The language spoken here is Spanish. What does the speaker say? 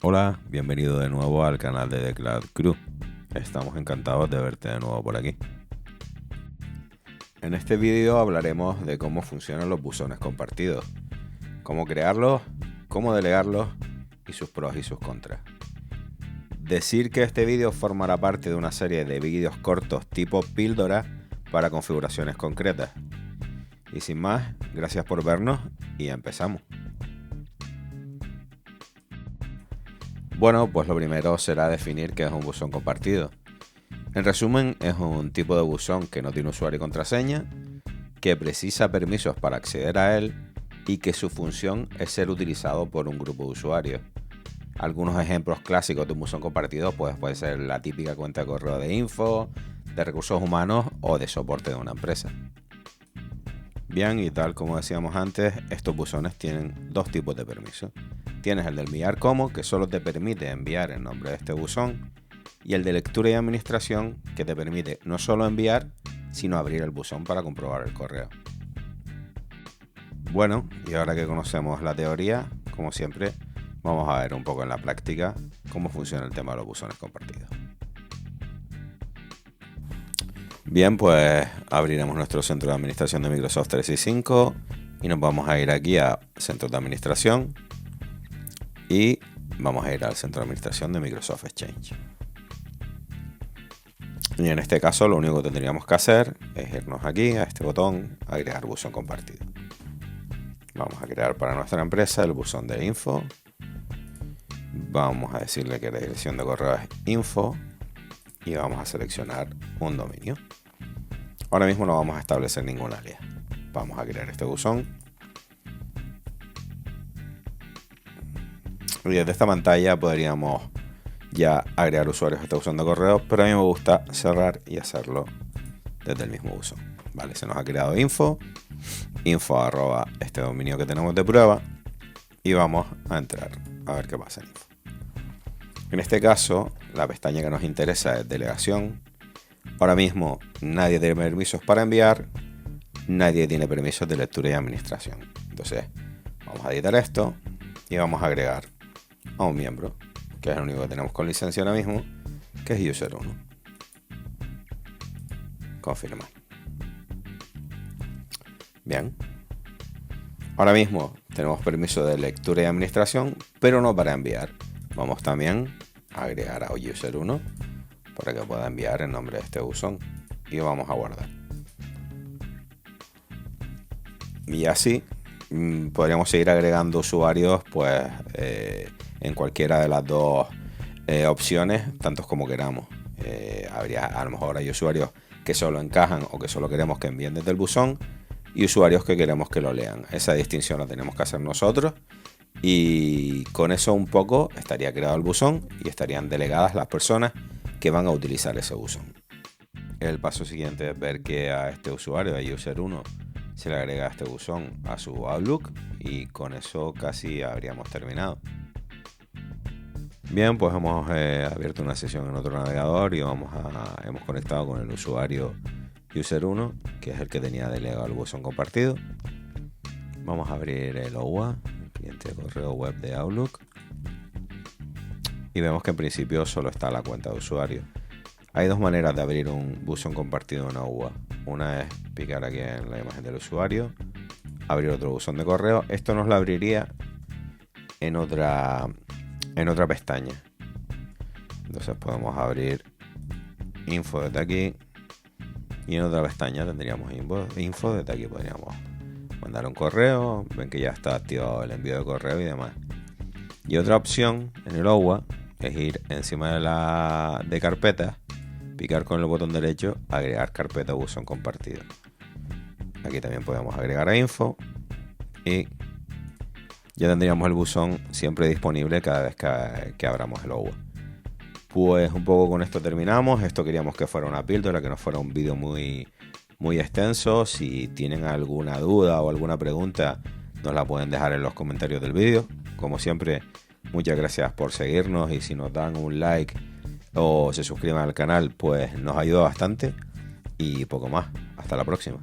Hola, bienvenido de nuevo al canal de The Cloud Crew. Estamos encantados de verte de nuevo por aquí. En este vídeo hablaremos de cómo funcionan los buzones compartidos, cómo crearlos, cómo delegarlos y sus pros y sus contras. Decir que este vídeo formará parte de una serie de vídeos cortos tipo píldora para configuraciones concretas. Y sin más, gracias por vernos y empezamos. Bueno, pues lo primero será definir qué es un buzón compartido. En resumen, es un tipo de buzón que no tiene usuario y contraseña, que precisa permisos para acceder a él y que su función es ser utilizado por un grupo de usuarios. Algunos ejemplos clásicos de un buzón compartido puede ser la típica cuenta de correo de info, de recursos humanos o de soporte de una empresa. Bien, y tal como decíamos antes, estos buzones tienen dos tipos de permisos. Tienes el de enviar como, que solo te permite enviar en nombre de este buzón, y el de lectura y administración, que te permite no solo enviar, sino abrir el buzón para comprobar el correo. Bueno, y ahora que conocemos la teoría, como siempre, vamos a ver un poco en la práctica cómo funciona el tema de los buzones compartidos. Bien, pues abriremos nuestro centro de administración de Microsoft 365 y nos vamos a ir aquí a Centro de Administración y vamos a ir al Centro de Administración de Microsoft Exchange. Y en este caso lo único que tendríamos que hacer es irnos aquí a este botón, agregar buzón compartido. Vamos a crear para nuestra empresa el buzón de info. Vamos a decirle que la dirección de correo es info y vamos a seleccionar un dominio. Ahora mismo no vamos a establecer ningún alias. Vamos a crear este buzón. Y desde esta pantalla podríamos ya agregar usuarios a este buzón de correo, pero a mí me gusta cerrar y hacerlo desde el mismo buzón. Vale, se nos ha creado info arroba este dominio que tenemos de prueba y vamos a entrar a ver qué pasa en info. En este caso, la pestaña que nos interesa es delegación. Ahora mismo nadie tiene permisos para enviar, nadie tiene permisos de lectura y administración. Entonces, vamos a editar esto y vamos a agregar a un miembro, que es el único que tenemos con licencia ahora mismo, que es user 1. Confirmar. Bien. Ahora mismo tenemos permiso de lectura y administración, pero no para enviar. Vamos también a agregar a user 1 para que pueda enviar en nombre de este buzón y vamos a guardar. Y así podríamos seguir agregando usuarios pues en cualquiera de las dos opciones, tantos como queramos. A lo mejor hay usuarios que solo encajan o que solo queremos que envíen desde el buzón y usuarios que queremos que lo lean. Esa distinción la tenemos que hacer nosotros y con eso un poco estaría creado el buzón y estarían delegadas las personas que van a utilizar ese buzón. El paso siguiente es ver que a este usuario, a user 1, se le agrega este buzón a su Outlook y con eso casi habríamos terminado. Bien, pues hemos abierto una sesión en otro navegador y hemos conectado con el usuario user 1, que es el que tenía delegado el buzón compartido. Vamos a abrir el OWA, el cliente de correo web de Outlook, y vemos que en principio solo está la cuenta de usuario. Hay dos maneras de abrir un buzón compartido en OWA. Una es picar aquí en la imagen del usuario, abrir otro buzón de correo. Esto nos lo abriría en otra pestaña. Entonces podemos abrir info desde aquí y en otra pestaña tendríamos info. Desde aquí podríamos mandar un correo. Ven que ya está activado el envío de correo y demás. Y otra opción en el OWA es ir encima de carpetas, picar con el botón derecho, agregar carpeta buzón compartido. Aquí también podemos agregar a info y ya tendríamos el buzón siempre disponible cada vez que abramos el OWA. Pues un poco con esto terminamos. Esto queríamos que fuera una píldora, que no fuera un vídeo muy extenso. Si tienen alguna duda o alguna pregunta, nos la pueden dejar en los comentarios del vídeo. Como siempre, muchas gracias por seguirnos y si nos dan un like o se suscriben al canal, pues nos ayuda bastante. Y poco más. Hasta la próxima.